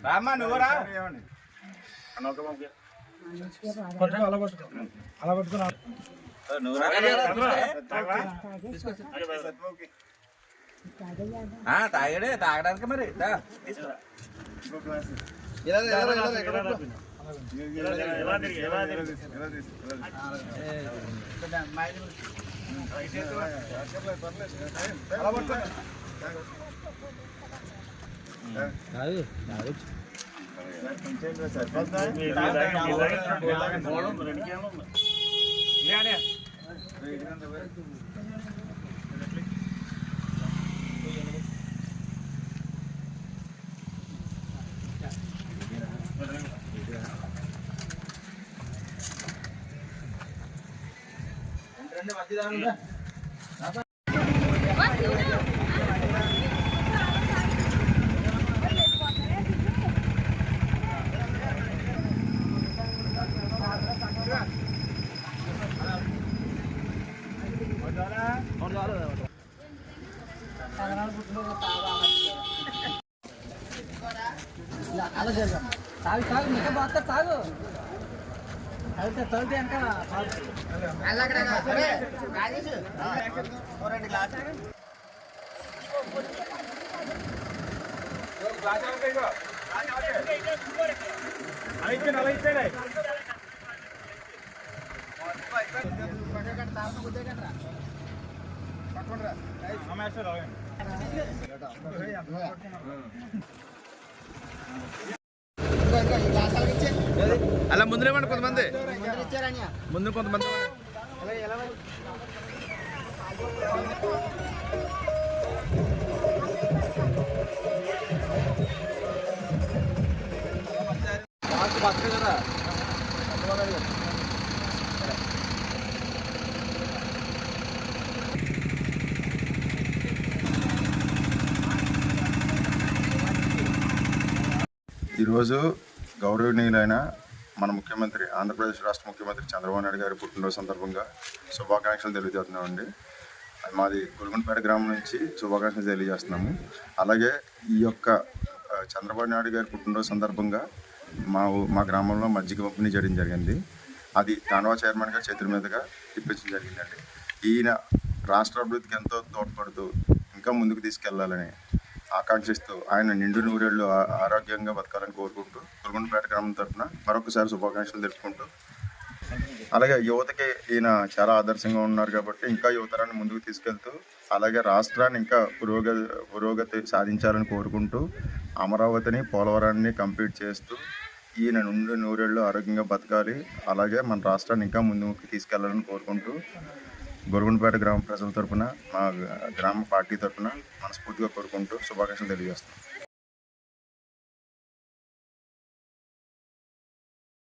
రామ్మా నువ్వు రా అలా పట్టుకున్నా తాగడే తాగడానికి మరి అలా జరగదు తాగు తాగు మిగతా బాగా తాగు అయితే తోటి వెనక అలా ముందులేమండి కొంతమంది ముందు కొంతమంది కదా ఈరోజు గౌరవనీయులైన మన ముఖ్యమంత్రి ఆంధ్రప్రదేశ్ రాష్ట్ర ముఖ్యమంత్రి చంద్రబాబు నాయుడు గారి పుట్టినరోజు సందర్భంగా శుభాకాంక్షలు తెలియజేస్తున్నామండి. మాది గురుగుంటపేట గ్రామం నుంచి శుభాకాంక్షలు తెలియజేస్తున్నాము. అలాగే ఈ యొక్క చంద్రబాబు నాయుడు గారి పుట్టినరోజు సందర్భంగా మా గ్రామంలో మజ్జిగ పంపిణీ చేయడం జరిగింది. అది తాండవ చైర్మన్ గారి చేతుల మీదుగా ఇప్పించడం జరిగిందండి. ఈయన రాష్ట్ర అభివృద్ధికి ఎంతో తోడ్పడుతూ ఇంకా ముందుకు తీసుకెళ్లాలని ఆకాంక్షిస్తూ ఆయన నిండు నూరేళ్లు ఆరోగ్యంగా బతకాలని కోరుకుంటూ గురుగుంటపేట గ్రామం తరఫున మరొకసారి శుభాకాంక్షలు తెలుపుకుంటూ, అలాగే యువతకి ఈయన చాలా ఆదర్శంగా ఉన్నారు కాబట్టి ఇంకా యువతరాన్ని ముందుకు తీసుకెళ్తూ అలాగే రాష్ట్రాన్ని ఇంకా పురోగతి సాధించాలని కోరుకుంటూ అమరావతిని పోలవరాన్ని కంప్లీట్ చేస్తూ ఈయన నుండి నూరేళ్లు ఆరోగ్యంగా బతకాలి, అలాగే మన రాష్ట్రాన్ని ఇంకా ముందుకు తీసుకెళ్లాలని కోరుకుంటూ గురుగుంటపేట గ్రామ ప్రజల తరఫున మా గ్రామ పార్టీ తరఫున మనస్ఫూర్తిగా కోరుకుంటూ శుభాకాంక్షలు తెలియజేస్తున్నాం.